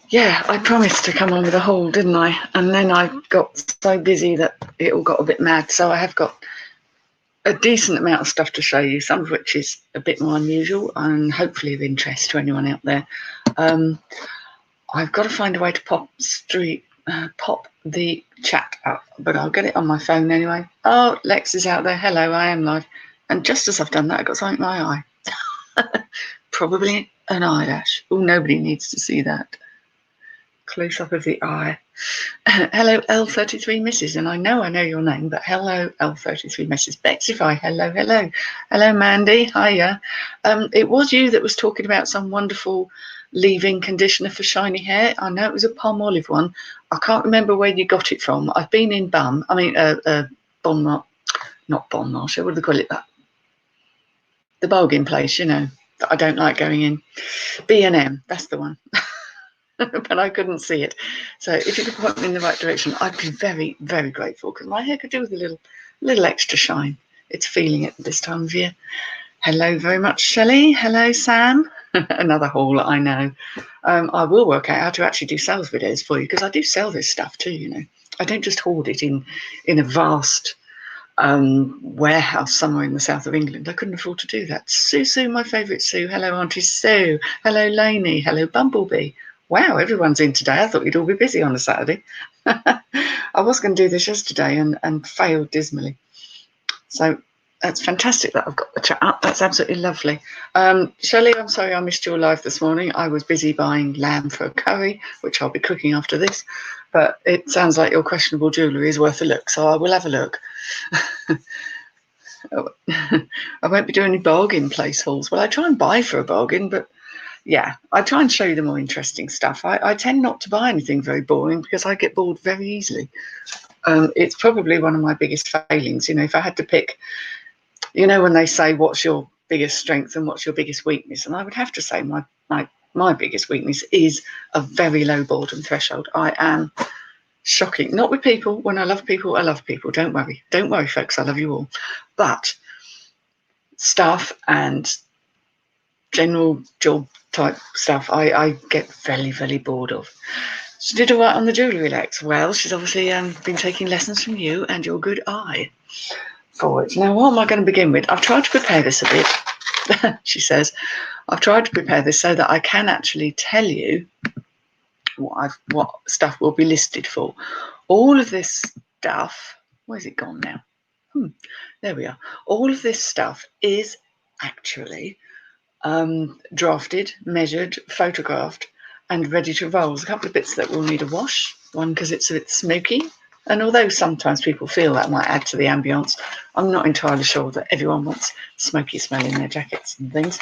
Yeah, I promised to come on with a haul, didn't I? And then I got so busy that it all got a bit mad. So I have got a decent amount of stuff to show you, some of which is a bit more unusual and hopefully of interest to anyone out there. I've got to find a way to pop the chat up, but I'll get it on my phone anyway. Oh, Lex is out there. Hello, I am live. And just as I've done that, I got something in my eye. Probably an eyelash. Oh, nobody needs to see that. Close up of the eye. Hello, L33 Mrs. And I know your name, but hello, L33 Mrs. Bexify. Hello, hello. Hello, Mandy. Hiya. It was you that was talking about some wonderful leave-in conditioner for shiny hair. I know it was a palm olive one. I can't remember where you got it from. I've been in Bon Marché, what do they call it? The bargain place, you know, that I don't like going in. B&M, that's the one. But I couldn't see it. So if you could point me in the right direction, I'd be very, very grateful, because my hair could do with a little extra shine. It's feeling it this time of year. Hello very much, Shelley. Hello, Sam. Another haul, I know. I will work out how to actually do sales videos for you, because I do sell this stuff too, you know. I don't just hoard it in a vast warehouse somewhere in the south of England. I couldn't afford to do that. Sue, my favourite Sue. Hello, Auntie Sue. Hello, Lainey. Hello, Bumblebee. Wow, everyone's in today. I thought we'd all be busy on a Saturday. I was going to do this yesterday and failed dismally. So that's fantastic that I've got the chat up. That's absolutely lovely. Shelley, I'm sorry I missed your live this morning. I was busy buying lamb for a curry, which I'll be cooking after this. But it sounds like your questionable jewellery is worth a look, so I will have a look. I won't be doing any bargain place hauls. Well, I try and buy for a bargain, but yeah, I try and show you the more interesting stuff. I tend not to buy anything very boring because I get bored very easily. It's probably one of my biggest failings. You know, if I had to pick, you know, when they say what's your biggest strength and what's your biggest weakness, and I would have to say my biggest weakness is a very low boredom threshold. I am shocking. Not with people. When I love people, I love people. Don't worry, folks. I love you all. But staff and general job type stuff, I get very, very bored of. She did all right on the jewellery, Lex. Well, she's obviously been taking lessons from you and your good eye for it. Now, what am I going to begin with? I've tried to prepare this a bit, she says. I've tried to prepare this so that I can actually tell you what stuff will be listed for. All of this stuff, where's it gone now? There we are. All of this stuff is actually drafted, measured, photographed, and ready to roll. There's a couple of bits that will need a wash. One because it's a bit smoky, and although sometimes people feel that might add to the ambience, I'm not entirely sure that everyone wants smoky smell in their jackets and things.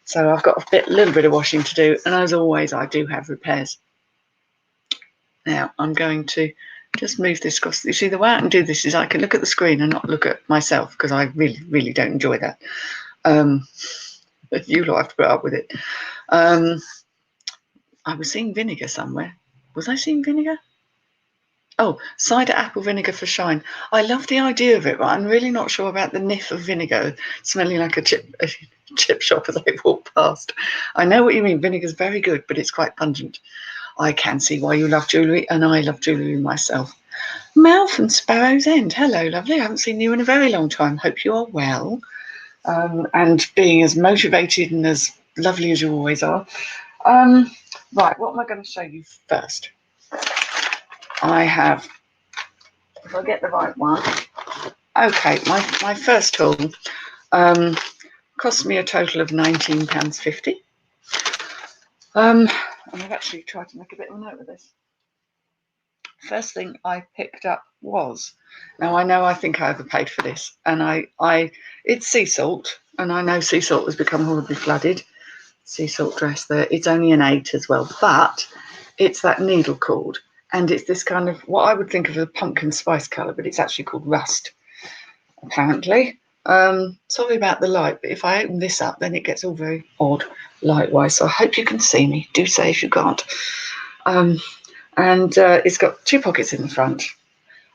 So I've got a little bit of washing to do, and as always, I do have repairs. Now I'm going to just move this across. You see, the way I can do this is I can look at the screen and not look at myself, because I really, really don't enjoy that. You lot have to put up with it. I was seeing vinegar somewhere. Was I seeing vinegar? Oh, cider apple vinegar for shine. I love the idea of it, but I'm really not sure about the niff of vinegar smelling like a chip shop as I walk past. I know what you mean. Vinegar's very good, but it's quite pungent. I can see why you love jewellery, and I love jewellery myself. Mel from Sparrow's End. Hello, lovely. I haven't seen you in a very long time. Hope you are well. And being as motivated and as lovely as you always are. Right, what am I going to show you first? I have, if I get the right one. Okay, my first haul cost me a total of £19.50. And I've actually tried to make a bit of a note of this. First thing I picked up was, now I think I overpaid for this, and it's sea salt, and I know sea salt has become horribly flooded. Sea salt dress there. It's only an 8 as well, but it's that needle cord, and it's this kind of what I would think of as a pumpkin spice colour, but it's actually called rust, apparently. Sorry about the light, but if I open this up, then it gets all very odd light-wise. So I hope you can see me. Do say if you can't. And it's got 2 pockets in the front.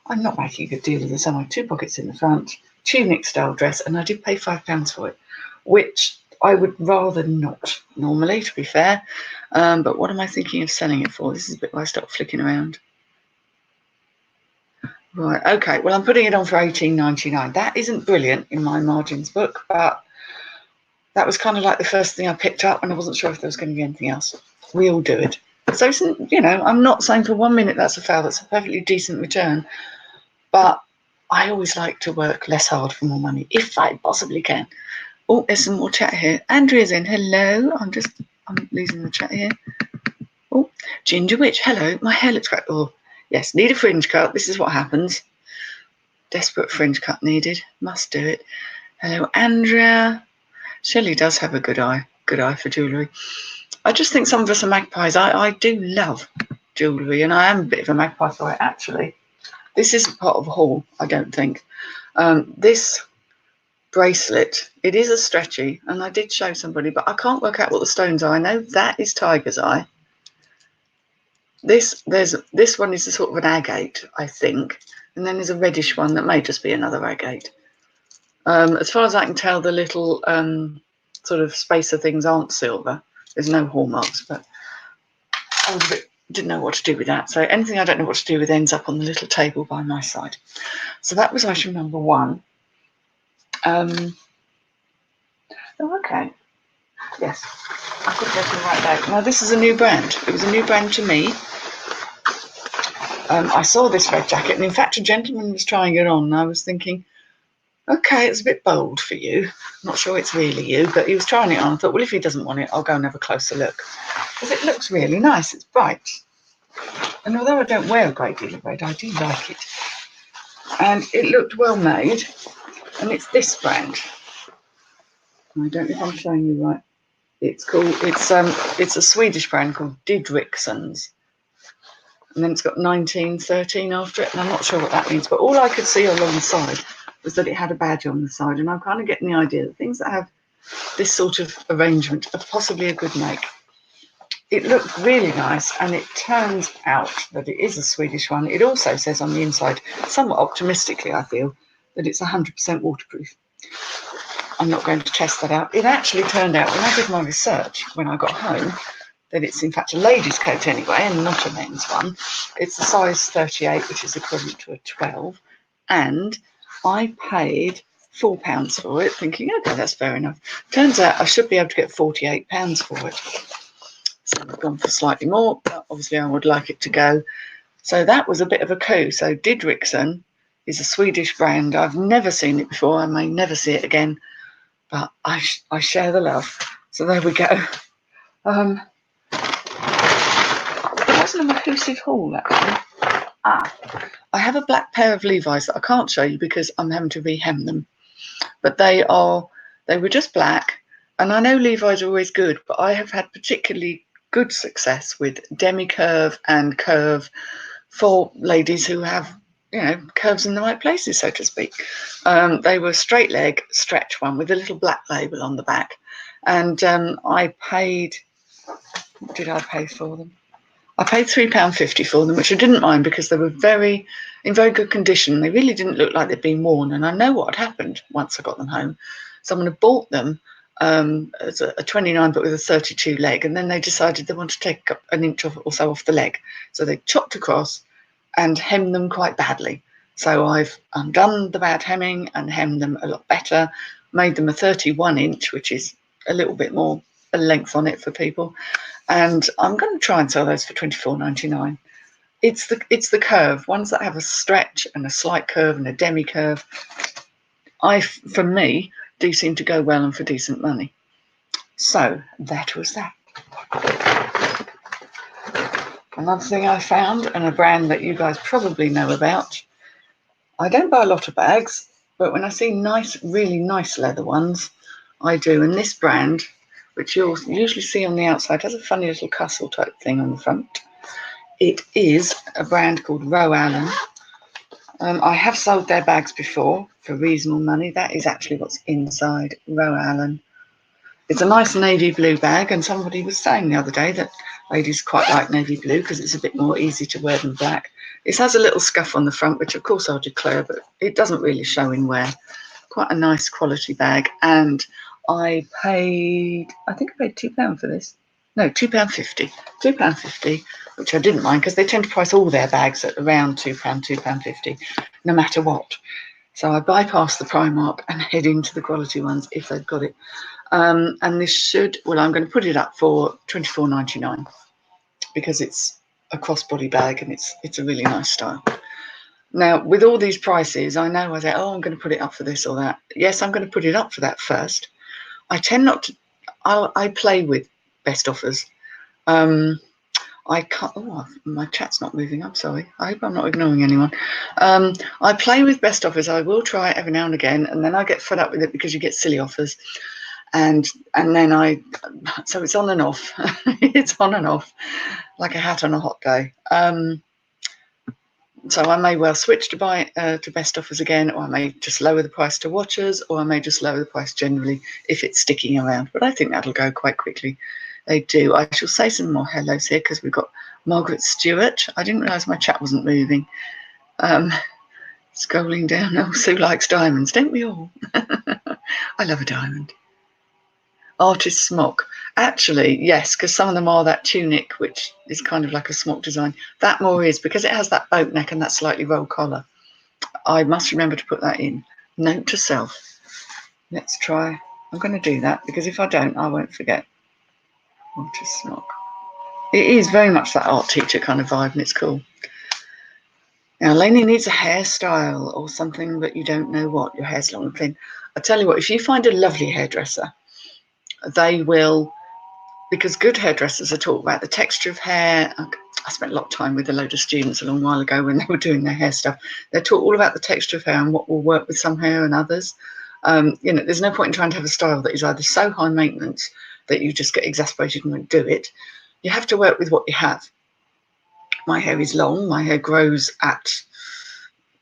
I'm not making a good deal of this, am I? 2 pockets in the front, tunic style dress, and I did pay £5 for it, which I would rather not normally, to be fair. But what am I thinking of selling it for? This is a bit where I start flicking around. Right, okay. Well, I'm putting it on for $18.99. That isn't brilliant in my margins book, but that was kind of like the first thing I picked up, and I wasn't sure if there was going to be anything else. We all do it. So, you know, I'm not saying for 1 minute that's a fail. That's a perfectly decent return. But I always like to work less hard for more money, if I possibly can. Oh, there's some more chat here. Andrea's in. Hello. I'm losing the chat here. Oh, Ginger Witch. Hello. My hair looks great. Oh, yes. Need a fringe cut. This is what happens. Desperate fringe cut needed. Must do it. Hello, Andrea. Shelley does have a good eye. Good eye for jewellery. I just think some of us are magpies. I do love jewellery, and I am a bit of a magpie for it, actually. This isn't part of a haul, I don't think. This bracelet, it is a stretchy, and I did show somebody, but I can't work out what the stones are. I know that is tiger's eye. This one is a sort of an agate, I think, and then there's a reddish one that may just be another agate. As far as I can tell, the little sort of spacer things aren't silver. There's no hallmarks, but I was a bit, didn't know what to do with that. So anything I don't know what to do with ends up on the little table by my side. So that was item number one. Oh, okay. Yes, I put that in right there. Now this is a new brand. It was a new brand to me. I saw this red jacket, and in fact, a gentleman was trying it on, and I was thinking, okay, it's a bit bold for you. I'm not sure it's really you, but he was trying it on. I thought, well, if he doesn't want it, I'll go and have a closer look. Because it looks really nice. It's bright. And although I don't wear a great deal of red, I do like it. And it looked well made. And it's this brand. I don't know if I'm showing you right. It's a Swedish brand called Didriksson's. And then it's got 1913 after it, and I'm not sure what that means. But all I could see along the side was that it had a badge on the side, and I'm kind of getting the idea that things that have this sort of arrangement are possibly a good make. It looked really nice, and it turns out that it is a Swedish one. It also says on the inside, somewhat optimistically, I feel, that it's 100% waterproof. I'm not going to test that out. It actually turned out, when I did my research, when I got home, that it's in fact a ladies' coat anyway, and not a men's one. It's a size 38, which is equivalent to a 12. And I paid £4 for it, thinking, okay, that's fair enough. Turns out I should be able to get £48 for it. So I've gone for slightly more, but obviously I would like it to go. So that was a bit of a coup. So Didriksson is a Swedish brand. I've never seen it before. I may never see it again, but I share the love. So there we go. It wasn't a massive haul, actually. I have a black pair of Levi's that I can't show you because I'm having to rehem them. But they were just black. And I know Levi's are always good, but I have had particularly good success with demi-curve and curve for ladies who have, you know, curves in the right places, so to speak. They were straight leg stretch one with a little black label on the back. And I paid, what did I pay for them? I paid £3.50 for them, which I didn't mind because they were in very good condition. They really didn't look like they'd been worn. And I know what had happened once I got them home. Someone had bought them as a 29 but with a 32 leg, and then they decided they wanted to take up an inch or so off the leg. So they chopped across and hemmed them quite badly. So I've undone the bad hemming and hemmed them a lot better, made them a 31 inch, which is a little bit more a length on it for people. And I'm going to try and sell those for $24.99. It's the curve, ones that have a stretch and a slight curve and a demi curve. For me, do seem to go well and for decent money. So that was that. Another thing I found, and a brand that you guys probably know about. I don't buy a lot of bags, but when I see nice, really nice leather ones, I do. And this brand, which you'll usually see on the outside, has a funny little castle type thing on the front. It is a brand called Roe Allen. I have sold their bags before for reasonable money. That is actually what's inside Roe Allen. It's a nice navy blue bag, and somebody was saying the other day that ladies quite like navy blue because it's a bit more easy to wear than black. It has a little scuff on the front, which of course I'll declare, but it doesn't really show in wear. Quite a nice quality bag, and I think I paid £2 for this. No, £2.50. £2.50, which I didn't mind because they tend to price all their bags at around £2, £2.50, no matter what. So I bypass the Primark and head into the quality ones if they've got it. And this should, well, I'm going to put it up for £24.99 because it's a crossbody bag and it's a really nice style. Now, with all these prices, I know I say, oh, I'm going to put it up for this or that. Yes, I'm going to put it up for that first. I tend not to, I play with best offers. I can't, oh, my chat's not moving up, sorry. I hope I'm not ignoring anyone. I play with best offers. I will try it every now and again, and then I get fed up with it because you get silly offers. And then so it's on and off. It's on and off, like a hat on a hot day. So I may well switch to best offers again, or I may just lower the price to watchers, or I may just lower the price generally if it's sticking around. But I think that'll go quite quickly. They do. I shall say some more hellos here because we've got Margaret Stewart. I didn't realise my chat wasn't moving. Scrolling down. Oh, Sue likes diamonds, don't we all? I love a diamond. Artist smock. Actually, yes, because some of them are that tunic, which is kind of like a smock design. That more is because it has that boat neck and that slightly rolled collar. I must remember to put that in. Note to self. Let's try. I'm going to do that because if I don't, I won't forget. Artist smock. It is very much that art teacher kind of vibe, and it's cool. Now, Lainey needs a hairstyle or something, but you don't know what. Your hair's long and thin. I tell you what, if you find a lovely hairdresser, they will, because good hairdressers are taught about the texture of hair. I spent a lot of time with a load of students a long while ago when they were doing their hair stuff. They're taught all about the texture of hair and what will work with some hair and others. There's no point in trying to have a style that is either so high maintenance that you just get exasperated and won't do it. You have to work with what you have. My hair is long. My hair grows at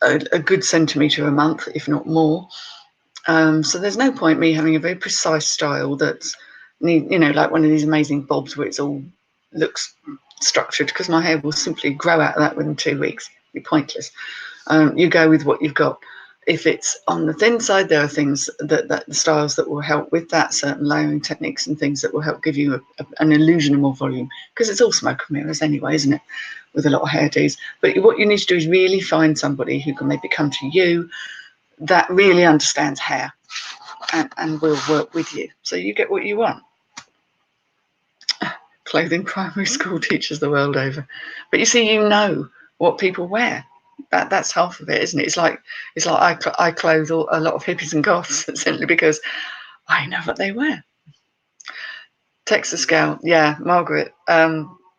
a good centimetre a month, if not more. So there's no point me having a very precise style that's, like one of these amazing bobs where it's all looks structured, because my hair will simply grow out of that within 2 weeks. It'd be pointless. You go with what you've got. If it's on the thin side, there are things that the styles that will help with that, certain layering techniques and things that will help give you an illusion of more volume, because it's all smoke and mirrors anyway, isn't it, with a lot of hairdos. But what you need to do is really find somebody who can maybe come to you that really understands hair and will work with you, so you get what you want. Clothing primary school teachers the world over. But you see, what people wear. That's half of it, isn't it? It's like I clothe a lot of hippies and goths simply because I know what they wear. Texas Scale, yeah, Margaret.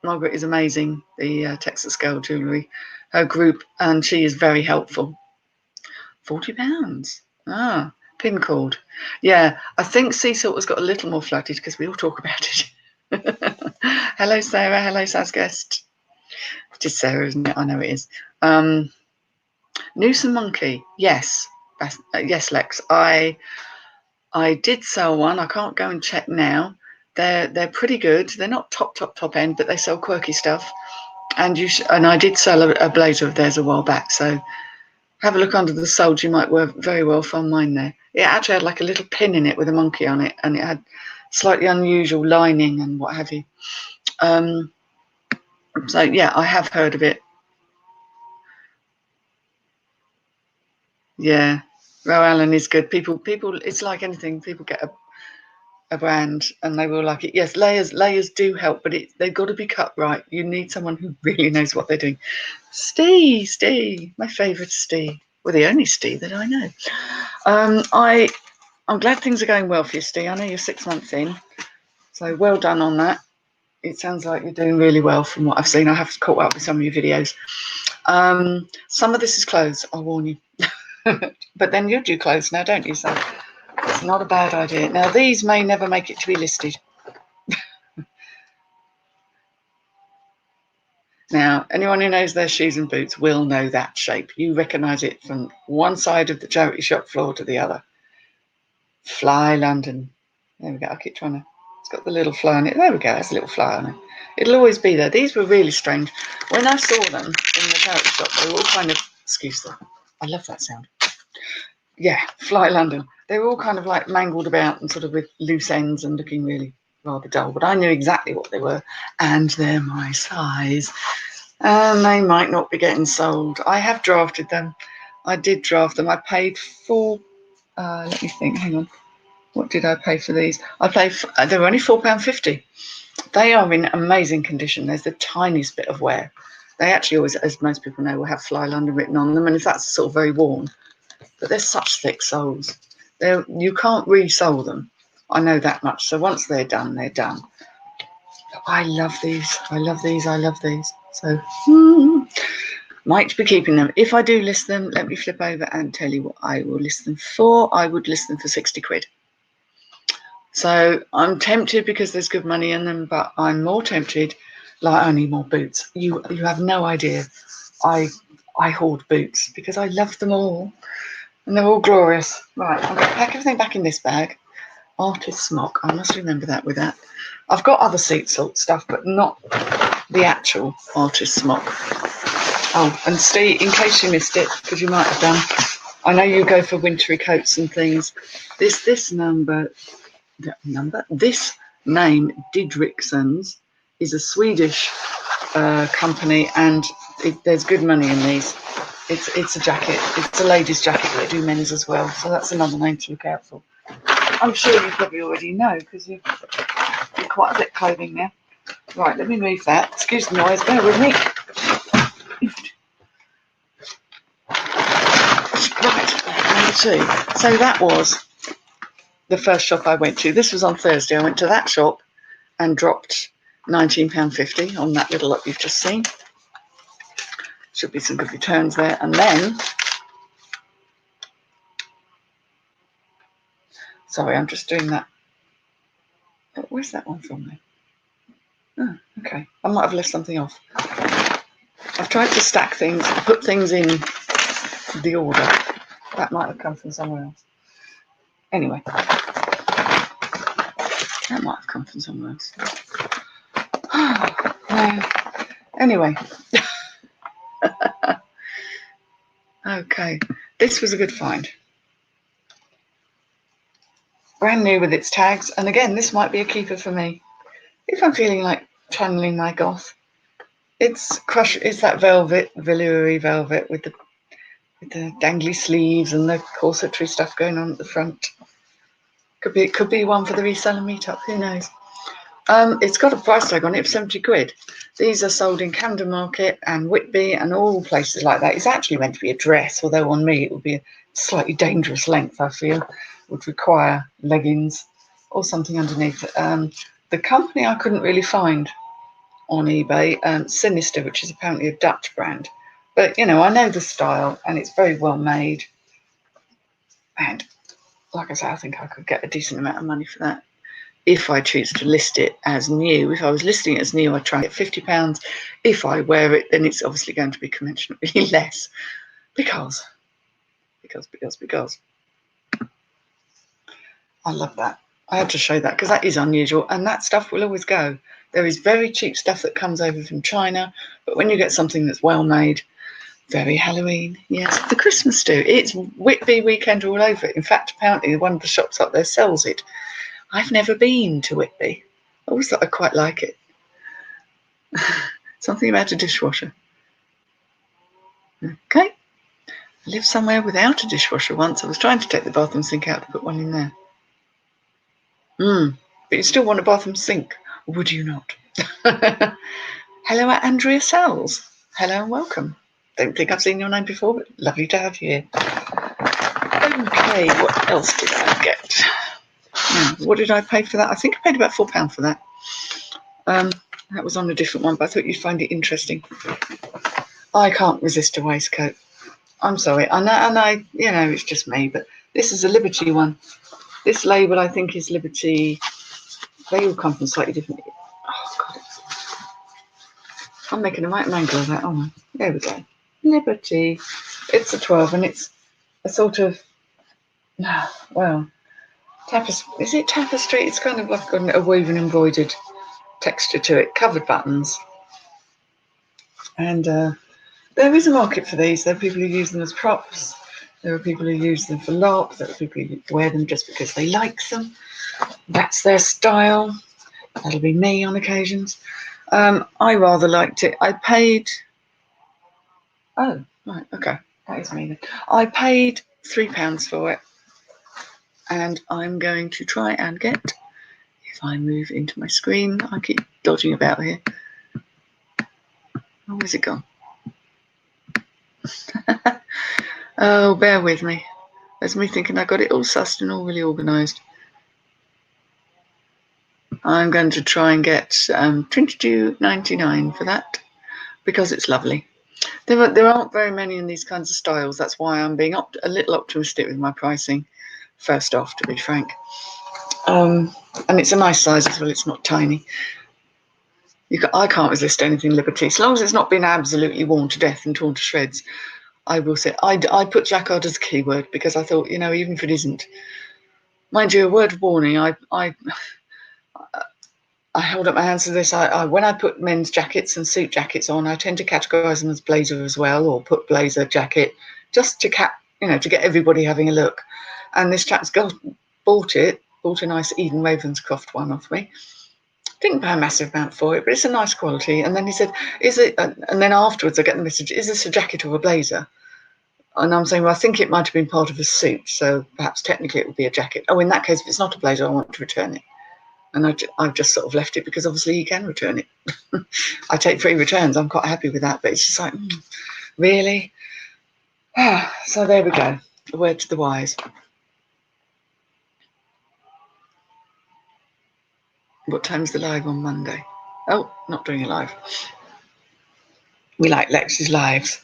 Margaret is amazing. The Texas Scale jewellery, her group, and she is very helpful. £40. Pin cord. Yeah, I think Sea Salt has got a little more flooded because we all talk about it. Hello, Sarah. Hello, Saz guest. It is Sarah, isn't it? I know it is. Noose and Monkey. Yes. Yes, Lex. I did sell one. I can't go and check now. They're pretty good. They're not top end, but they sell quirky stuff. And I did sell a blazer of theirs a while back. So have a look under the sold. You might very well find mine there. It actually had like a little pin in it with a monkey on it, and it had slightly unusual lining and what have you. So yeah, I have heard of it. Yeah, Row Allen is good. People. It's like anything. People get a brand and they will like it. Yes, layers do help, but they've got to be cut right. You need someone who really knows what they're doing. Steve, my favourite Steve. Well, the only Steve that I know. I'm glad things are going well for you, Steve. I know you're 6 months in, so well done on that. It sounds like you're doing really well from what I've seen. I have caught up with some of your videos. Some of this is clothes, I'll warn you. But then you do clothes now, don't you? So it's not a bad idea. Now, these may never make it to be listed. Now, anyone who knows their shoes and boots will know that shape. You recognise it from one side of the charity shop floor to the other. Fly London. There we go. I keep trying to... It's got the little fly on it. There we go. There's a little fly on it. It'll always be there. These were really strange. When I saw them in the charity shop, they were all kind of... Excuse them. I love that sound. Yeah, Fly London. They were all kind of like mangled about and sort of with loose ends and looking really rather dull, but I knew exactly what they were, and they're my size, and they might not be getting sold. I have drafted them. I did draft them. I paid for, let me think, hang on. What did I pay for these? They were only £4.50. They are in amazing condition. There's the tiniest bit of wear. They actually always, as most people know, will have Fly London written on them, and if that's sort of very worn, but they're such thick soles. You can't re-sole them. I know that much. So once they're done, they're done. I love these. I love these. I love these. So might be keeping them. If I do list them, let me flip over and tell you what I will list them for. I would list them for 60 quid. So I'm tempted because there's good money in them, but I'm more tempted. Like, I need more boots. You have no idea. I hoard boots because I love them all. And they're all glorious. Right, I'm going to pack everything back in this bag. Artist smock. I must remember that with that. I've got other seat salt stuff, but not the actual artist smock. Oh, and Steve, in case you missed it, because you might have done, I know you go for wintry coats and things. This name, Didrikssons, is a Swedish company, and there's good money in these. It's a jacket. It's a ladies' jacket. They do men's as well, so that's another name to look out for. I'm sure you probably already know because you're quite a bit clothing now. Right, let me move that. Excuse the noise. Bear with me. Right, number 2. So that was the first shop I went to. This was on Thursday. I went to that shop and dropped £19.50 on that little lot you've just seen. Should be some good returns there. And then, sorry, I'm just doing that. Where's that one from then? Oh, okay. I might have left something off. I've tried to stack things, put things in the order. That might have come from somewhere else. Anyway. That might have come from somewhere else. Anyway. Okay. This was a good find. Brand new with its tags. And again, this might be a keeper for me. If I'm feeling like channeling my goth. It's that velvet, velour-y velvet with the dangly sleeves and the corsetry stuff going on at the front. Could be one for the reseller meetup. Who knows? It's got a price tag on it of 70 quid. These are sold in Camden Market and Whitby and all places like that. It's actually meant to be a dress, although on me it would be a slightly dangerous length, I feel. Would require leggings or something underneath. The company I couldn't really find on eBay, Sinister, which is apparently a Dutch brand. But, you know, I know the style and it's very well made. And like I say, I think I could get a decent amount of money for that if I choose to list it as new. If I was listing it as new, I'd try and get £50. If I wear it, then it's obviously going to be commensurately less because I love that. I had to show that because that is unusual and that stuff will always go. There is very cheap stuff that comes over from China, but when you get something that's well made, very Halloween, yes, the Christmas do. It's Whitby weekend all over it. In fact, apparently one of the shops up there sells it. I've never been to Whitby. I always thought I'd quite like it. Something about a dishwasher. Okay. I lived somewhere without a dishwasher once. I was trying to take the bathroom sink out to put one in there. But you still want a bathroom sink, would you not? Hello, Andrea Sells. Hello and welcome. Don't think I've seen your name before, but lovely to have you here. Okay, what else did I get? What did I pay for that? I think I paid about £4 for that. That was on a different one, but I thought you'd find it interesting. I can't resist a waistcoat. I'm sorry. And I, you know, it's just me, but this is a Liberty one. This label, I think, is Liberty. They all come from slightly different. Oh, God. I'm making a right mangle of that, aren't I? There we go. Liberty. It's a 12, and it's a sort of, well, tapestry. Is it tapestry? It's kind of like a woven embroidered texture to it. Covered buttons. And there is a market for these. There are people who use them as props. There are people who use them for LARP. There are people who wear them just because they like them. That's their style. That'll be me on occasions. I rather liked it. I paid... Oh, right, okay. That is me then. I paid £3 for it. And I'm going to try and get... If I move into my screen, I keep dodging about here. Oh, where's it gone? Oh, bear with me. There's me thinking I got it all sussed and all really organised. I'm going to try and get £22.99 for that because it's lovely. There aren't very many in these kinds of styles. That's why I'm being a little optimistic with my pricing, first off, to be frank. And it's a nice size as well. It's not tiny. I can't resist anything Liberty. As long as it's not been absolutely worn to death and torn to shreds, I will say. I put jacquard as a keyword because I thought, even if it isn't. Mind you, a word of warning, I held up my hands to this. When I put men's jackets and suit jackets on, I tend to categorise them as blazer as well, or put blazer jacket, just to to get everybody having a look. And this chap's bought a nice Eden Ravenscroft one off me. Didn't pay a massive amount for it, but it's a nice quality. And then he said, "Is it?" And then afterwards, I get the message: "Is this a jacket or a blazer?" And I'm saying, "Well, I think it might have been part of a suit, so perhaps technically it would be a jacket." Oh, in that case, if it's not a blazer, I want to return it. And I've just sort of left it because obviously you can return it. I take free returns. I'm quite happy with that. But it's just like, really? So there we go. A word to the wise. What time's the live on Monday? Oh, not doing a live. We like Lexi's lives.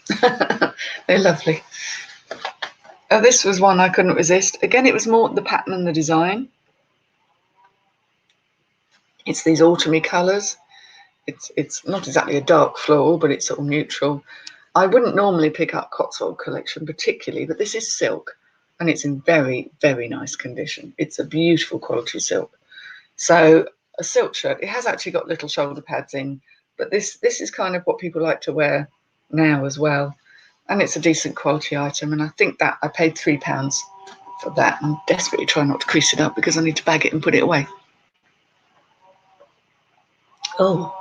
They're lovely. Oh, this was one I couldn't resist. Again, it was more the pattern and the design. It's these autumny colours. It's not exactly a dark floral, but it's sort of neutral. I wouldn't normally pick up Cotswold collection particularly, but this is silk and it's in very, very nice condition. It's a beautiful quality silk. So a silk shirt, it has actually got little shoulder pads in, but this is kind of what people like to wear now as well. And it's a decent quality item. And I think that I paid £3 for that. I'm desperately trying not to crease it up because I need to bag it and put it away. Oh,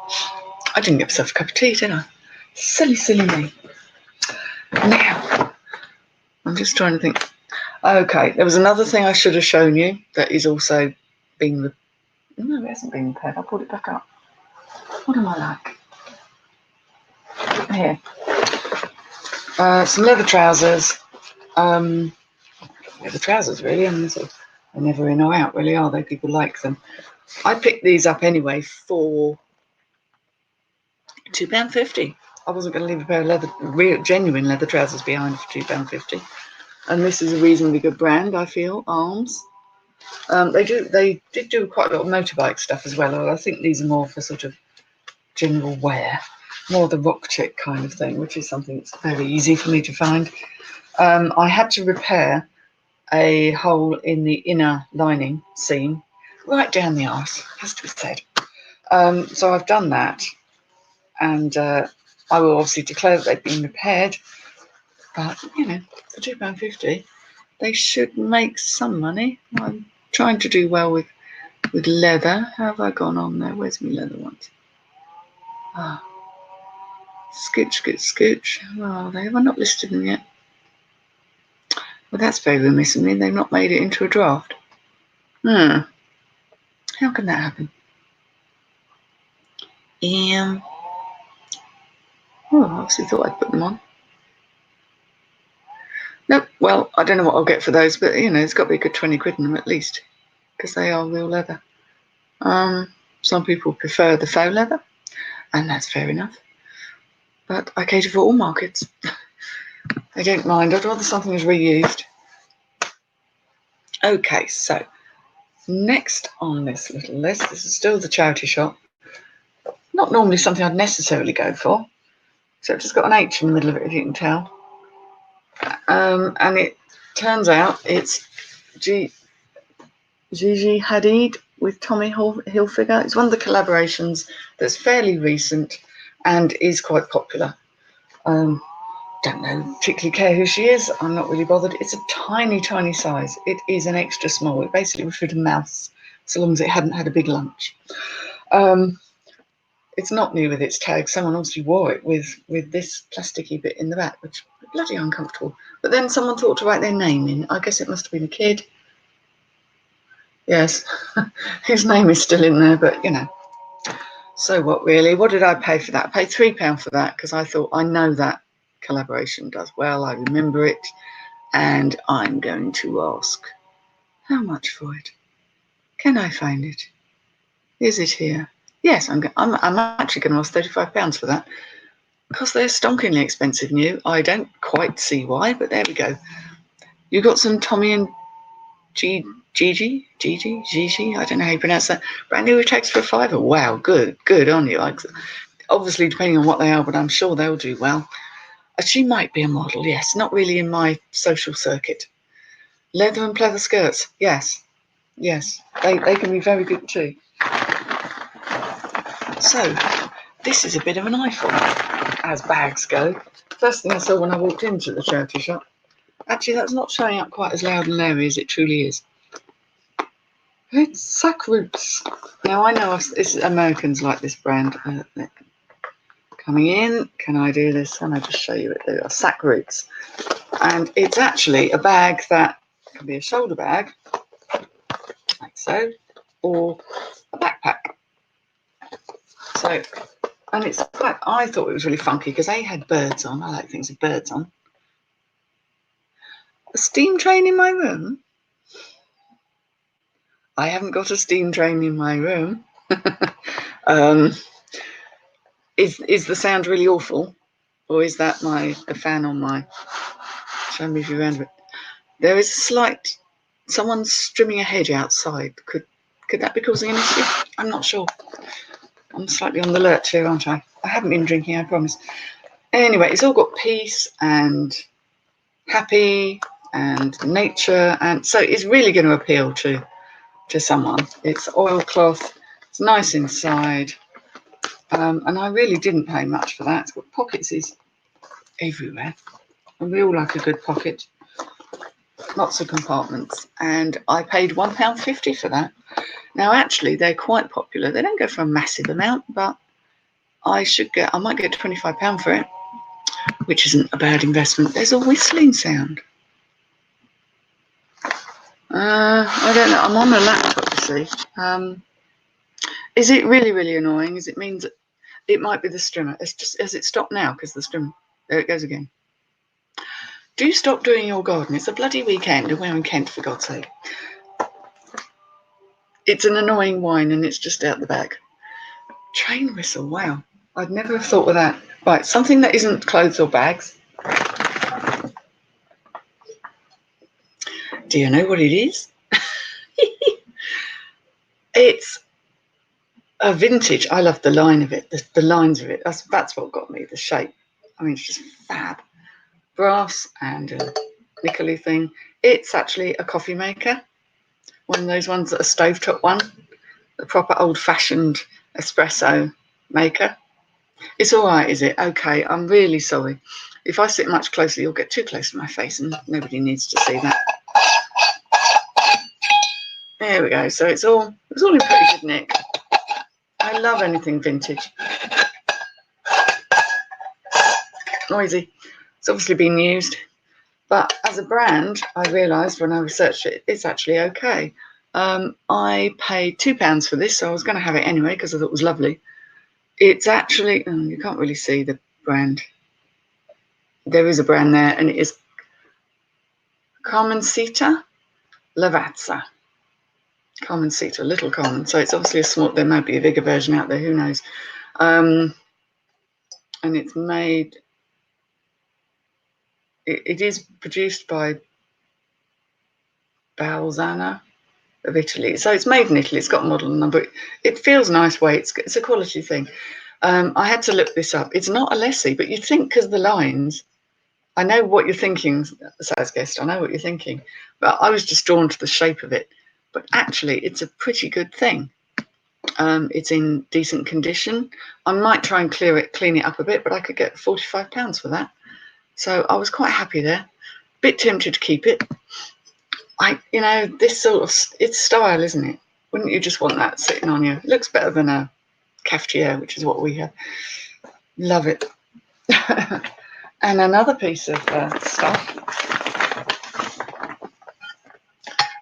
I didn't get myself a cup of tea, did I? Silly, silly me. Now, I'm just trying to think. Okay, there was another thing I should have shown you that is also being... No, it hasn't been repaired. I pulled it back up. What am I like? Here. Some leather trousers. Leather trousers, really. I mean, they're never in or out, really, are they? People like them. I picked these up anyway for £2.50. I wasn't going to leave a pair of real, genuine leather trousers behind for £2.50. And this is a reasonably good brand, I feel, Arms. They did do quite a lot of motorbike stuff as well. I think these are more for sort of general wear, more the rock chick kind of thing, which is something that's very easy for me to find. I had to repair a hole in the inner lining seam, right down the arse, has to be said. So I've done that, and I will obviously declare that they've been repaired. But for £2.50, they should make some money. I'm trying to do well with leather. How have I gone on there? Where's my leather ones? Scooch, scooch, scooch. Oh, they have I not listed them yet? Well, that's very remiss of me. They've not made it into a draft. How can that happen? I obviously thought I'd put them on. Nope. Well, I don't know what I'll get for those, but it's got to be a good 20 quid in them at least, because they are real leather. Some people prefer the faux leather, and that's fair enough. But I cater for all markets. I don't mind. I'd rather something is reused. Okay, so next on this little list, this is still the charity shop. Not normally something I'd necessarily go for, so I've just got an H in the middle of it, if you can tell. And it turns out it's Gigi Hadid with Tommy Hilfiger. It's one of the collaborations that's fairly recent and is quite popular. Don't know particularly care who she is. I'm not really bothered. It's a tiny, tiny size. It is an extra small. It basically would fit a mouse, so long as it hadn't had a big lunch. It's not new with its tag. Someone obviously wore it with this plasticky bit in the back, which is bloody uncomfortable. But then someone thought to write their name in. I guess it must have been a kid. Yes, his name is still in there, but you know. So what really? What did I pay for that? I paid £3 for that because I thought I know that collaboration does well. I remember it, and I'm going to ask how much for it. Can I find it? Is it here? Yes, I'm actually going to ask £35 for that because they're stonkingly expensive new. I don't quite see why, but there we go. You got some Tommy and Gigi, I don't know how you pronounce that. Brand new tags for £5. Wow, good on you. Obviously, depending on what they are, but I'm sure they'll do well. She might be a model, yes. Not really in my social circuit. Leather and pleather skirts, yes. They can be very good too. So, this is a bit of an eyeful, as bags go. First thing I saw when I walked into the charity shop. Actually, that's not showing up quite as loud and airy as it truly is. It's Sack Roots. Now, I know Americans like this brand. Coming in, can I do this? Can I just show you it? There are Sack Roots. And it's actually a bag that can be a shoulder bag, like so, or a backpack. So, and it's quite, I thought it was really funky because they had birds on. I like things with birds on. A steam train in my room? I haven't got a steam train in my room. Is the sound really awful? Or is that the fan on my... Shall I move you around a bit? There is a slight... Someone's trimming a hedge outside. Could that be causing an issue? I'm not sure. I'm slightly on the alert here, aren't I? I haven't been drinking, I promise. Anyway, it's all got peace and happy and nature, and so it's really going to appeal to someone. It's oilcloth, it's nice inside, and I really didn't pay much for that. It's got pockets everywhere, and we all like a good pocket. Lots of compartments, and I paid £1.50 for that. Now, actually, they're quite popular. They don't go for a massive amount, but I might get £25 for it, which isn't a bad investment. There's a whistling sound. I don't know. I'm on a laptop, you see. Is it really, really annoying? It means that it might be the strimmer. Has it stopped now? Because the strimmer, there it goes again. Do stop doing your garden. It's a bloody weekend, and we're in Kent, for God's sake. It's an annoying whine, and it's just out the back. Train whistle. Wow, I'd never have thought of that. Right, something that isn't clothes or bags. Do you know what it is? It's a vintage. I love the line of it, the lines of it. That's what got me, the shape. I mean, it's just fab. Brass and a nickel-y thing. It's actually a coffee maker. One of those ones that a stovetop one. The proper old-fashioned espresso maker. It's all right, is it? Okay, I'm really sorry. If I sit much closer, you'll get too close to my face, and nobody needs to see that. There we go. So it's all in pretty good nick. I love anything vintage. Noisy. It's obviously been used, but as a brand, I realised when I researched it, it's actually okay. I paid £2 for this, so I was going to have it anyway because I thought it was lovely. It's actually, you can't really see the brand. There is a brand there, and it is Carmencita Lavazza. Carmencita, Little Carmen. So it's obviously a small, there might be a bigger version out there, who knows. And it's made, it is produced by Balzana of Italy. So it's made in Italy. It's got a model number. It feels nice weight. It's a quality thing. I had to look this up. It's not a Lessie, but you'd think because of the lines, I know what you're thinking, Saz Guest. I know what you're thinking, but I was just drawn to the shape of it. But actually, it's a pretty good thing. It's in decent condition. I might try and clean it up a bit, but I could get £45 for that. So I was quite happy there. Bit tempted to keep it. This sort of, it's style, isn't it? Wouldn't you just want that sitting on you? It looks better than a cafetiere, which is what we have. Love it. And another piece of stuff.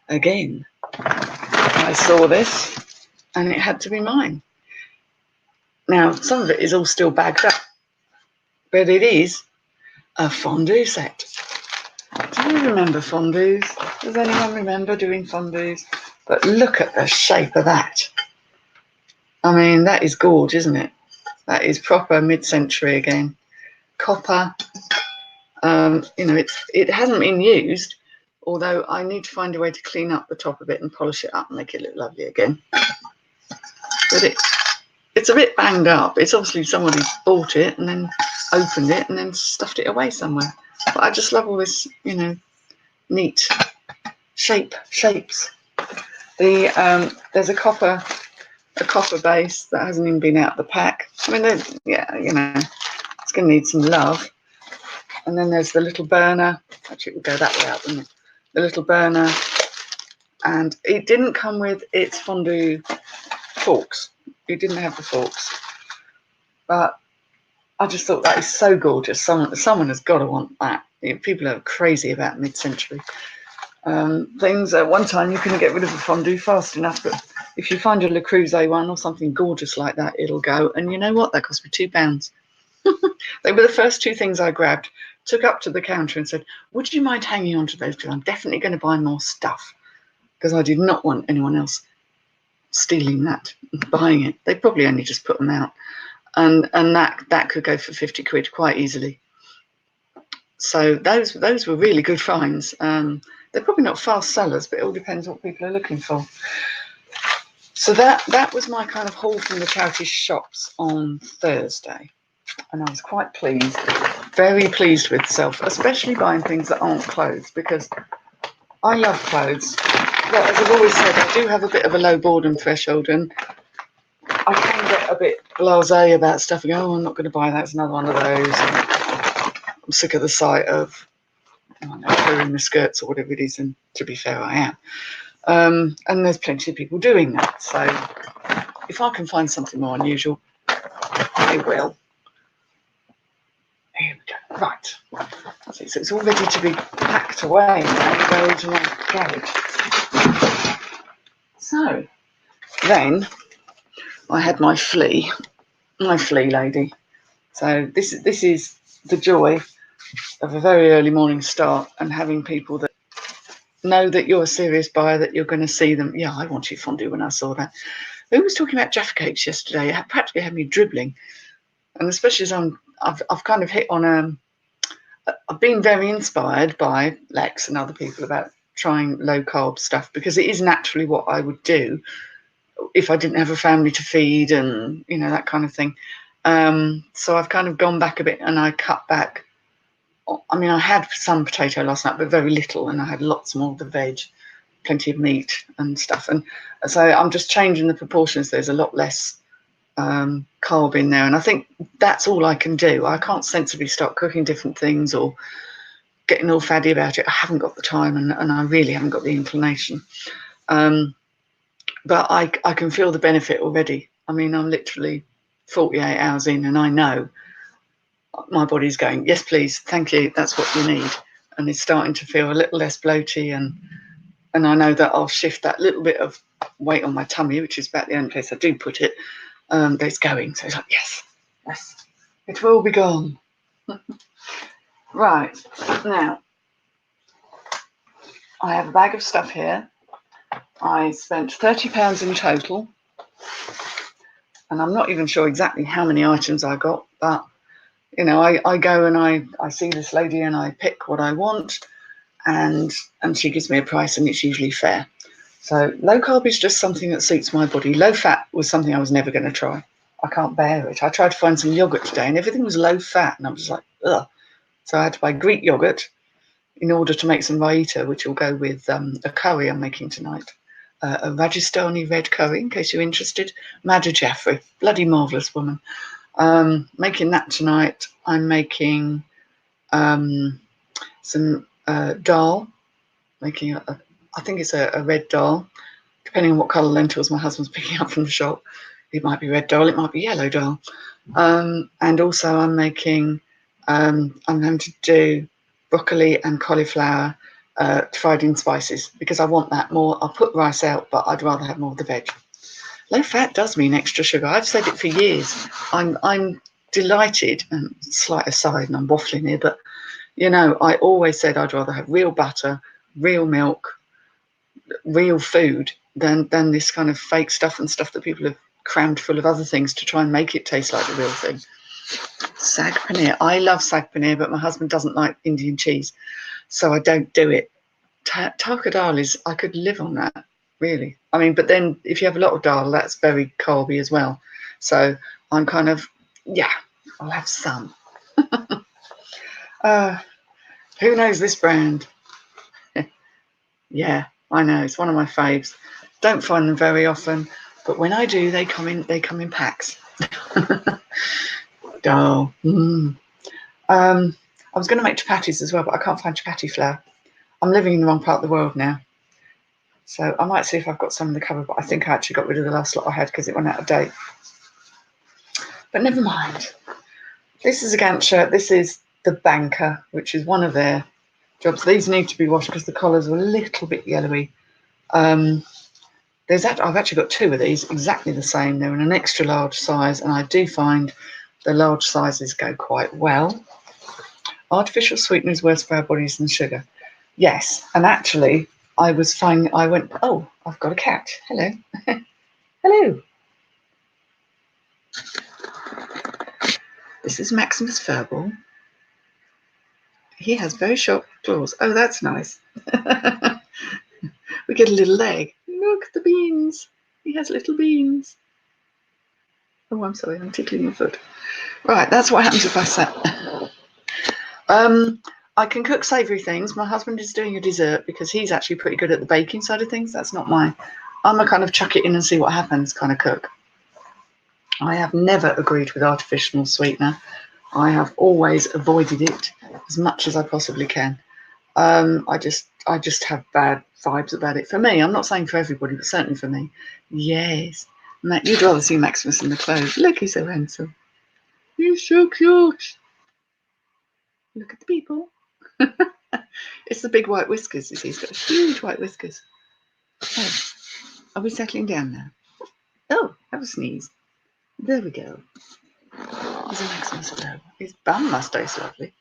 Again, I saw this and it had to be mine. Now, some of it is all still bagged up, but it is a fondue set. Do you remember fondues? Does anyone remember doing fondues? But look at the shape of that. I mean, that is gorge, isn't it? That is proper mid-century again. Copper. It hasn't been used, although I need to find a way to clean up the top of it and polish it up and make it look lovely again. But it's a bit banged up. It's obviously somebody's bought it and then opened it and then stuffed it away somewhere. But I just love all this, neat shapes. There's a copper base that hasn't even been out of the pack. I mean, it's going to need some love. And then there's the little burner. Actually, it would go that way out, wouldn't it? The little burner. And it didn't come with its fondue forks. It didn't have the forks. But I just thought that is so gorgeous. Someone has got to want that. People are crazy about mid-century things. At one time, you couldn't get rid of a fondue fast enough, but if you find a Le Creuset one or something gorgeous like that, it'll go. And you know what? That cost me £2. They were the first two things I grabbed, took up to the counter and said, would you mind hanging on to those two? I'm definitely going to buy more stuff, because I did not want anyone else stealing that, buying it. They probably only just put them out. And that could go for 50 quid quite easily. So those were really good finds. They're probably not fast sellers, but it all depends what people are looking for. So that was my kind of haul from the charity shops on Thursday. And I was quite pleased, very pleased with myself, especially buying things that aren't clothes, because I love clothes. But as I've always said, I do have a bit of a low boredom threshold, and I can get a bit blasé about stuff and go, I'm not going to buy that. It's another one of those. I'm sick of the sight of clearing the skirts or whatever it is, and to be fair, I am. And there's plenty of people doing that. So if I can find something more unusual, I will. Here we go. Right. So it's all ready to be packed away and go into my garage. So then I had my flea lady. So this is the joy of a very early morning start and having people that know that you're a serious buyer, that you're going to see them. Yeah, I wanted fondue when I saw that. Who was talking about Jaffa cakes yesterday? It practically had me dribbling. And especially as I've kind of hit on I've been very inspired by Lex and other people about trying low carb stuff, because it is naturally what I would do if I didn't have a family to feed and, that kind of thing. So I've kind of gone back a bit and I cut back. I mean, I had some potato last night, but very little, and I had lots more of the veg, plenty of meat and stuff. And so I'm just changing the proportions. There's a lot less carb in there, and I think that's all I can do. I can't sensibly start cooking different things or getting all faddy about it. I haven't got the time, and I really haven't got the inclination. But I can feel the benefit already. I mean, I'm literally 48 hours in, and I know my body's going, yes, please, thank you, that's what you need. And it's starting to feel a little less bloaty, and I know that I'll shift that little bit of weight on my tummy, which is about the only place I do put it, that it's going. So it's like, yes, it will be gone. Right, now, I have a bag of stuff here. I spent £30 in total, and I'm not even sure exactly how many items I got, but I go and I see this lady and I pick what I want, and she gives me a price, and it's usually fair. So low carb is just something that suits my body. Low fat was something I was never going to try. I can't bear it. I tried to find some yogurt today and everything was low fat, and I was like, ugh. So I had to buy Greek yogurt in order to make some raita, which will go with a curry I'm making tonight. A Rajasthani red curry, in case you're interested. Madhu Jaffrey, bloody marvellous woman. Making that tonight. I'm making some dal, making I think it's a red dal, depending on what colour lentils my husband's picking up from the shop. It might be red dal, it might be yellow dal. And also I'm making, I'm going to do broccoli and cauliflower fried in spices, because I want that more. I'll put rice out, but I'd rather have more of the veg. Low fat does mean extra sugar. I've said it for years. I'm delighted, and slight aside, and I'm waffling here, but you know, I always said I'd rather have real butter, real milk, real food than this kind of fake stuff and stuff that people have crammed full of other things to try and make it taste like the real thing. Sag paneer. I love sag paneer, but my husband doesn't like Indian cheese, so I don't do it. Tarka dal is, I could live on that, really. I mean, but then if you have a lot of dal, that's very carby as well. So I'm kind of, yeah, I'll have some. Who knows this brand? Yeah, I know, it's one of my faves. Don't find them very often, but when I do, they come in packs. Dal. I was going to make chapatis as well, but I can't find chapati flour. I'm living in the wrong part of the world now. So I might see if I've got some in the cupboard, but I think I actually got rid of the last lot I had because it went out of date. But never mind. This is a Gantt shirt. This is the Banker, which is one of their jobs. These need to be washed because the collars are a little bit yellowy. I've actually got two of these, exactly the same. They're in an extra large size, and I do find the large sizes go quite well. Artificial sweetener is worse for our bodies than sugar. Yes, and actually, I went, oh, I've got a cat. Hello. Hello. This is Maximus Furball. He has very sharp claws. Oh, that's nice. We get a little leg. Look at the beans. He has little beans. Oh, I'm sorry, I'm tickling your foot. Right, that's what happens if I sat. I can cook savoury things. My husband is doing a dessert because he's actually pretty good at the baking side of things. That's not I'm a kind of chuck it in and see what happens kind of cook. I have never agreed with artificial sweetener. I have always avoided it as much as I possibly can. I just have bad vibes about it. For me, I'm not saying for everybody, but certainly for me. Yes. You'd rather see Maximus in the clothes. Look, he's so handsome. He's so cute. Look at the people. It's the big white whiskers, you see. He's got huge white whiskers. Oh, are we settling down now? Oh, have a sneeze. There we go. He's a Maximus though. His bum must taste lovely.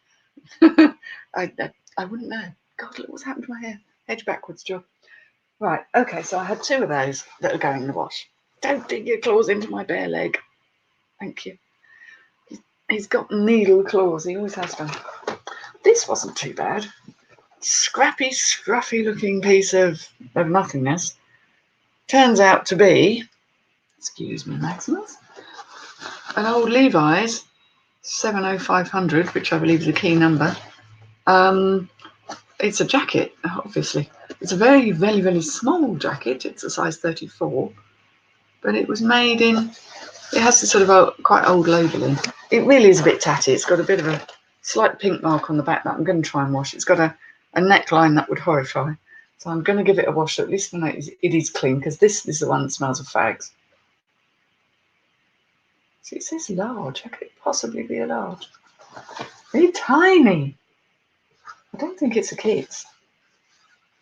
I wouldn't know. God, look what's happened to my hair. Edge backwards, Joe. Right, okay, so I had two of those that are going in the wash. Don't dig your claws into my bare leg. Thank you. He's got needle claws. He always has done. This wasn't too bad. Scrappy, scruffy looking piece of nothingness. Turns out to be, excuse me, Maximus, an old Levi's 70500, which I believe is a key number. It's a jacket, obviously. It's a very, very, very small jacket. It's a size 34, but it was made in, it has this sort of a quite old labelling. It really is a bit tatty. It's got a bit of a slight pink mark on the back that I'm going to try and wash. It's got a neckline that would horrify. So I'm going to give it a wash, so at least I know it is clean, because this is the one that smells of fags. See, it says large. How could it possibly be a large? Very tiny. I don't think it's a kid's.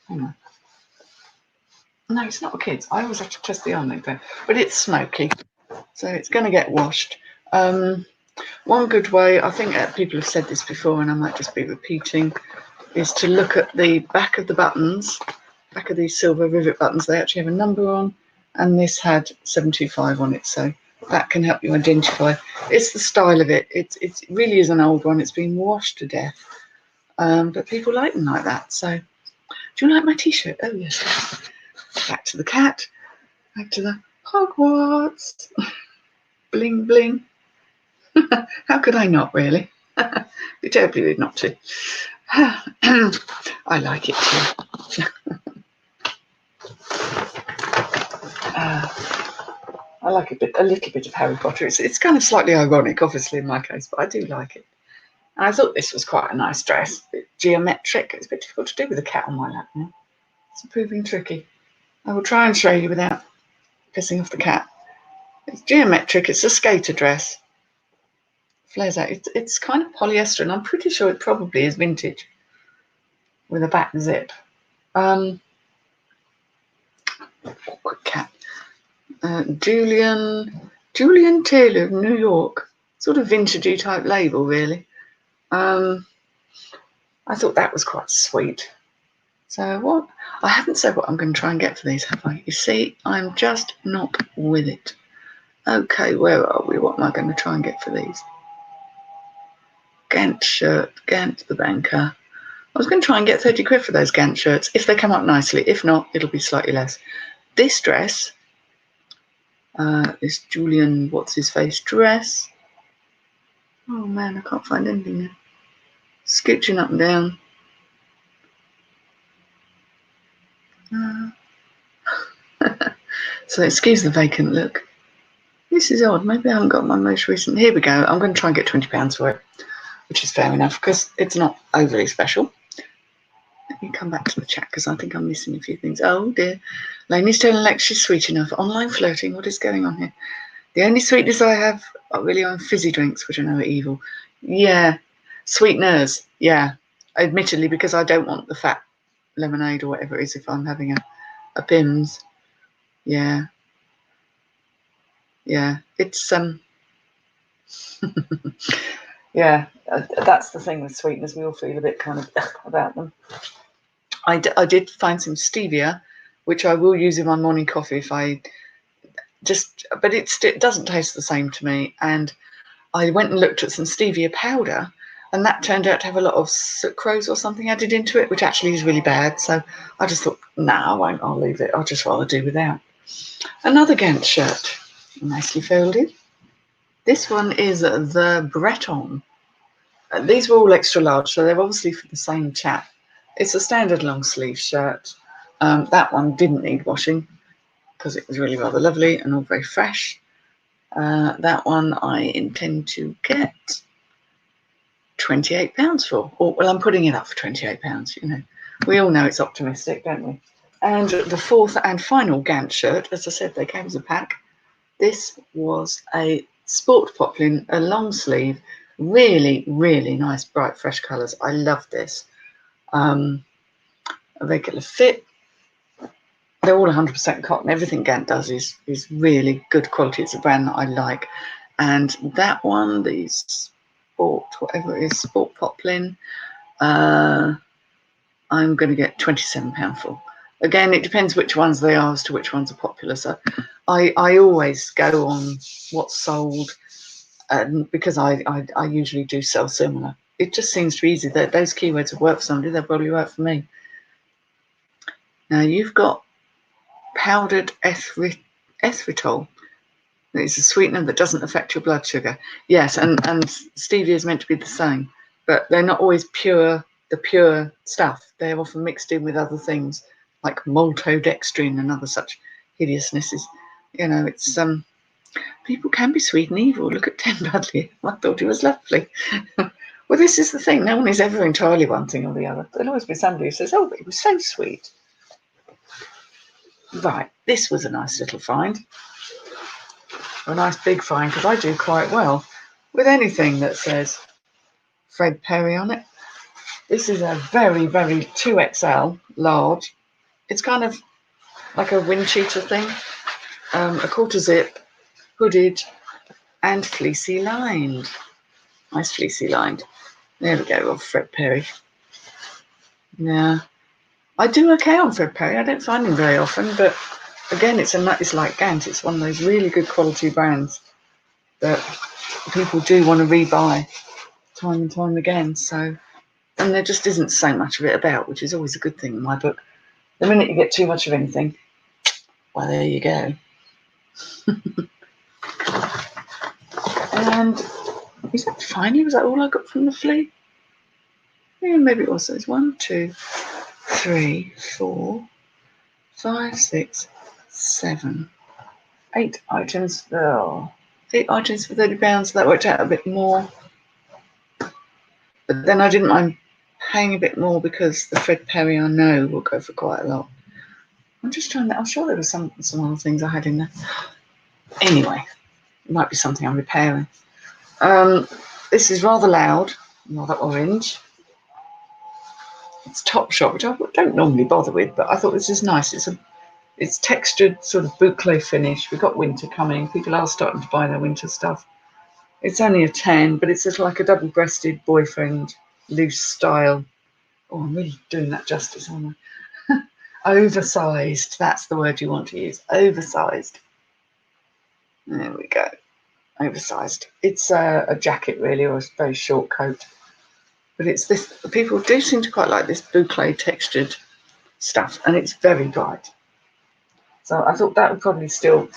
Hang on. No, it's not a kid's. I always have to trust the arm there. But it's smoky, so it's going to get washed. One good way, I think people have said this before, and I might just be repeating, is to look at the back of the buttons, back of these silver rivet buttons. They actually have a number on, and this had 725 on it, so that can help you identify. It's the style of it. It really is an old one. It's been washed to death, but people like them like that. So, do you like my t-shirt? Oh yes. Back to the cat. Back to the Hogwarts. Bling bling. How could I not, really? Be terribly rude not to. I like it too. I like a little bit of Harry Potter. It's kind of slightly ironic, obviously, in my case, but I do like it. And I thought this was quite a nice dress. A bit geometric. It's a bit difficult to do with a cat on my lap now. It's proving tricky. I will try and show you without pissing off the cat. It's geometric. It's a skater dress. Flares out. It's kind of polyester, and I'm pretty sure it probably is vintage with a back zip. Quick cat. Julian Taylor of New York. Sort of vintagey type label, really. I thought that was quite sweet. So what? I haven't said what I'm going to try and get for these, have I? You see, I'm just not with it. Okay, where are we? What am I going to try and get for these? Gant shirt, Gant the banker. I was going to try and get 30 quid for those Gant shirts, if they come up nicely. If not, it'll be slightly less. This dress, this Julian, what's his face dress. Oh man, I can't find anything now. Scooching up and down. So excuse the vacant look. This is odd. Maybe I haven't got my most recent. Here we go. I'm going to try and get £20 for it, which is fair enough because it's not overly special. Let me come back to the chat because I think I'm missing a few things. Oh dear. Lainey's telling Lex she's sweet enough. Online flirting. What is going on here? The only sweetness I have are really on fizzy drinks, which I know are evil. Yeah. Sweeteners. Yeah. Admittedly, because I don't want the fat lemonade or whatever it is if I'm having a Pimm's. Yeah. Yeah. It's yeah, that's the thing with sweeteners. We all feel a bit kind of about them. I did find some stevia, which I will use in my morning coffee if I just, but it doesn't taste the same to me. And I went and looked at some stevia powder, and that turned out to have a lot of sucrose or something added into it, which actually is really bad. So I just thought, nah, I won't. I'll leave it. I'll just rather do without. Another Gant shirt, nicely folded. This one is the Breton. These were all extra large, so they're obviously for the same chap. It's a standard long sleeve shirt. That one didn't need washing because it was really rather lovely and all very fresh. That one I intend to get £28 for. Or, well, I'm putting it up for £28, you know. We all know it's optimistic, don't we? And the fourth and final Gant shirt, as I said, they came as a pack. This was a sport poplin, a long sleeve, really, really nice, bright, fresh colours. I love this. A regular fit. They're all 100% cotton. Everything Gant does is really good quality. It's a brand that I like. And that one, the sport, whatever it is, sport poplin, I'm going to get £27 for. Again, it depends which ones they are as to which ones are popular. So I always go on what's sold, because I usually do sell similar. It just seems to be easy. That those keywords have worked for somebody, they'll probably work for me. Now you've got powdered erythritol. It's a sweetener that doesn't affect your blood sugar. Yes, and stevia is meant to be the same, but they're not always pure, the pure stuff. They're often mixed in with other things like maltodextrin and other such hideousnesses. You know, it's people can be sweet and evil. Look at Tim Dudley. I thought he was lovely. Well, this is the thing. No one is ever entirely one thing or the other. There'll always be somebody who says, oh, but he was so sweet. Right, this was a nice little find. A nice big find, because I do quite well with anything that says Fred Perry on it. This is a very, very 2XL large. It's kind of like a wind cheater thing. A quarter zip, hooded, and fleecy lined. Nice fleecy lined. There we go, of Fred Perry. Yeah. I do okay on Fred Perry. I don't find him very often, but again, it's like Gant. It's one of those really good quality brands that people do want to rebuy time and time again. So, and there just isn't so much of it about, which is always a good thing in my book. The minute you get too much of anything, well, there you go. And is that finally? Was that all I got from the flea? Yeah, maybe it was. So it's 1, 2, 3, 4, 5, 6, 7, 8 items. Oh, 8 items for £30. That worked out a bit more. But then I didn't mind paying a bit more because the Fred Perry I know will go for quite a lot. I'm just trying to, I'm sure there were some other things I had in there. Anyway, it might be something I'm repairing. This is rather loud, rather orange. It's Topshop, which I don't normally bother with, but I thought this is nice. It's textured sort of boucle finish. We've got winter coming. People are starting to buy their winter stuff. It's only a 10, but it's just like a double-breasted boyfriend, loose style. Oh, I'm really doing that justice, aren't I? Oversized. That's the word you want to use. Oversized. There we go. Oversized. It's a jacket, really, or a very short coat. But it's this. People do seem to quite like this boucle textured stuff, and it's very bright. So I thought that would probably still.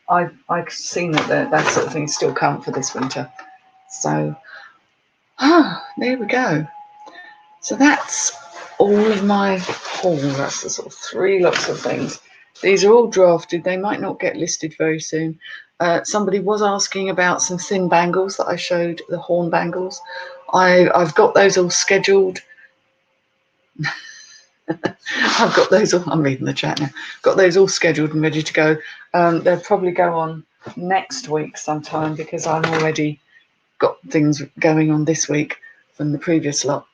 I've seen that sort of thing still come for this winter. So, there we go. So that's all of my haul. That's the sort of 3 lots of things. These are all drafted. They might not get listed very soon. Somebody was asking about some thin bangles that I showed, the horn bangles. I've got those all scheduled. I've got those all, I'm reading the chat now. Got those all scheduled and ready to go. They'll probably go on next week sometime because I'm already got things going on this week from the previous lot.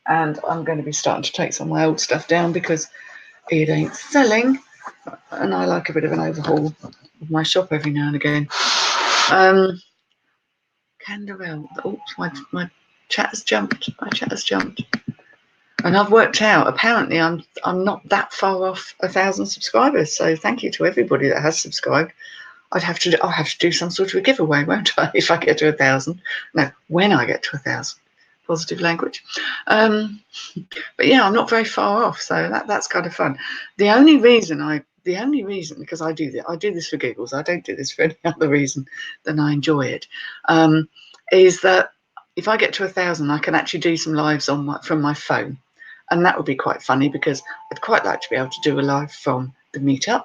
And I'm going to be starting to take some of my old stuff down because it ain't selling. And I like a bit of an overhaul of my shop every now and again. Canderel. Oops, my chat has jumped. My chat has jumped. And I've worked out, apparently I'm not that far off 1,000 subscribers. So thank you to everybody that has subscribed. I'll have to do some sort of a giveaway, won't I, if I get to 1,000? No, when I get to 1,000. Positive language. But yeah, I'm not very far off, so that's kind of fun. The only reason, because I do this for giggles, I don't do this for any other reason than I enjoy it, is that if I get to 1,000, I can actually do some lives from my phone. And that would be quite funny because I'd quite like to be able to do a live from the meetup,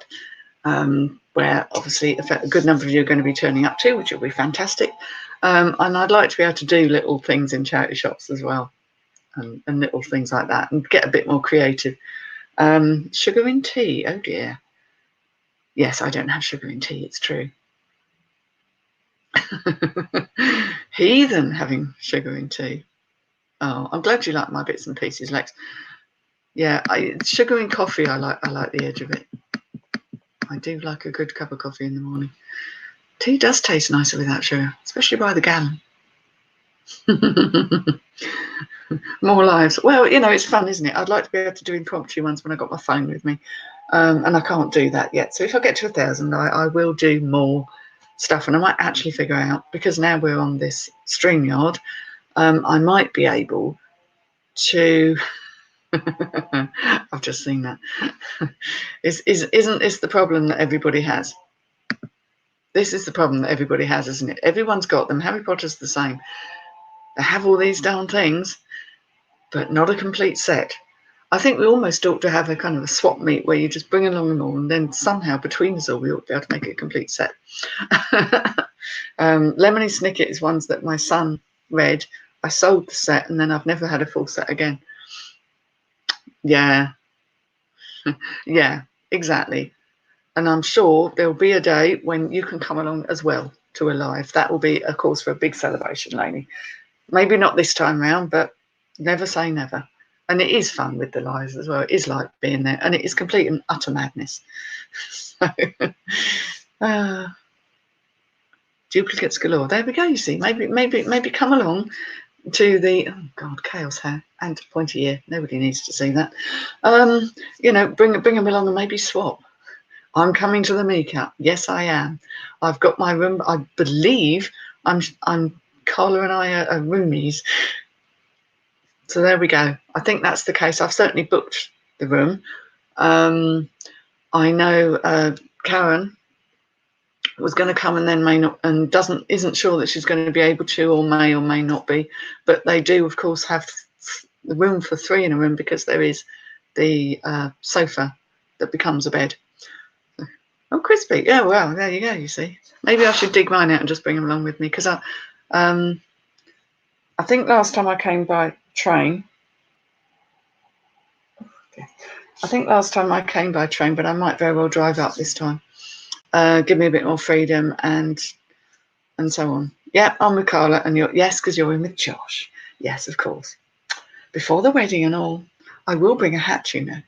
where obviously a good number of you are going to be turning up to, which will be fantastic. And I'd like to be able to do little things in charity shops as well, and little things like that, and get a bit more creative. Sugar in tea, oh dear. Yes, I don't have sugar in tea, it's true. Heathen having sugar in tea. Oh, I'm glad you like my bits and pieces, Lex. Yeah, sugar in coffee, I like the edge of it. I do like a good cup of coffee in the morning. Tea does taste nicer without sugar, especially by the gallon. More lives. Well, it's fun, isn't it? I'd like to be able to do impromptu ones when I got my phone with me, and I can't do that yet. So if I get to 1,000, I will do more stuff, and I might actually figure out, because now we're on this StreamYard, I might be able to. I've just seen that. Isn't this the problem that everybody has? This is the problem that everybody has, isn't it? Everyone's got them. Harry Potter's the same. They have all these darn things, but not a complete set. I think we almost ought to have a kind of a swap meet where you just bring along them all, and then somehow between us all we ought to be able to make it a complete set. Lemony Snicket is ones that my son read. I sold the set, and then I've never had a full set again. Yeah. Yeah, exactly. And I'm sure there'll be a day when you can come along as well to a live. That will be a cause for a big celebration, Lainey. Maybe not this time round, but never say never. And it is fun with the lives as well. It is like being there, and it is complete and utter madness. So, duplicates galore. There we go. You see, maybe come along to the chaos hair and pointy ear. Nobody needs to see that. Bring them along and maybe swap. I'm coming to the meetup. Yes, I am. I've got my room. I believe I'm Carla and I are roomies. So there we go. I think that's the case. I've certainly booked the room. I know Karen was going to come and then may not, and isn't sure that she's going to be able to, or may not be. But they do, of course, have the room for 3 in a room because there is the sofa that becomes a bed. Oh, crispy. Yeah, well, there you go, you see. Maybe I should dig mine out and just bring them along with me because I think last time I came by train. I think last time I came by train, but I might very well drive up this time. Give me a bit more freedom and so on. Yeah, I'm with Carla, and yes, because you're in with Josh. Yes, of course. Before the wedding and all, I will bring a hat, you know.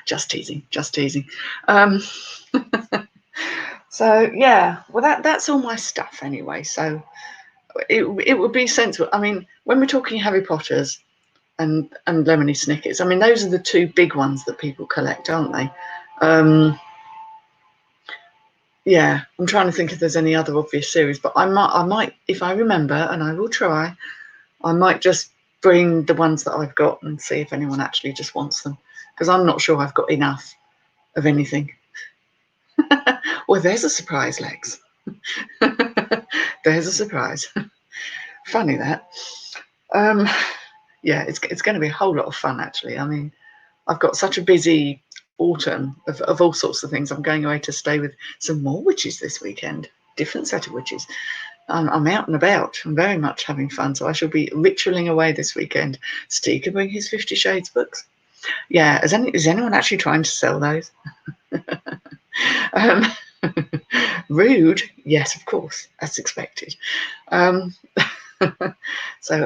Just teasing, just teasing. So yeah, well that's all my stuff anyway. So it would be sensible. I mean, when we're talking Harry Potters and Lemony Snickets, I mean those are the two big ones that people collect, aren't they? Yeah, I'm trying to think if there's any other obvious series, but I might, if I remember, and I will try, I might just bring the ones that I've got and see if anyone actually just wants them, because I'm not sure I've got enough of anything. Well, there's a surprise, Lex. There's a surprise. Funny that. Yeah, it's going to be a whole lot of fun, actually. I mean, I've got such a busy autumn of all sorts of things. I'm going away to stay with some more witches this weekend, different set of witches. I'm out and about. I'm very much having fun, so I shall be ritualing away this weekend. Steve can bring his 50 Shades books. Yeah, is anyone actually trying to sell those? um, rude, yes, of course, as expected. So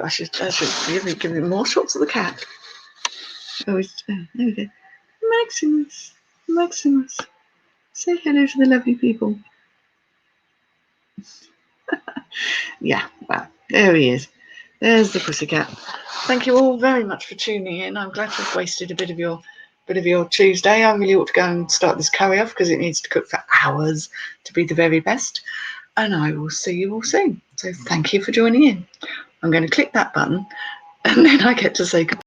I should give him more shots of the cat. Oh, there we go. Maximus, say hello to the lovely people. Yeah, well, there he is. There's the pussycat. Thank you all very much for tuning in. I'm glad to have wasted a bit of your Tuesday. I really ought to go and start this curry off because it needs to cook for hours to be the very best. And I will see you all soon. So thank you for joining in. I'm going to click that button and then I get to say goodbye.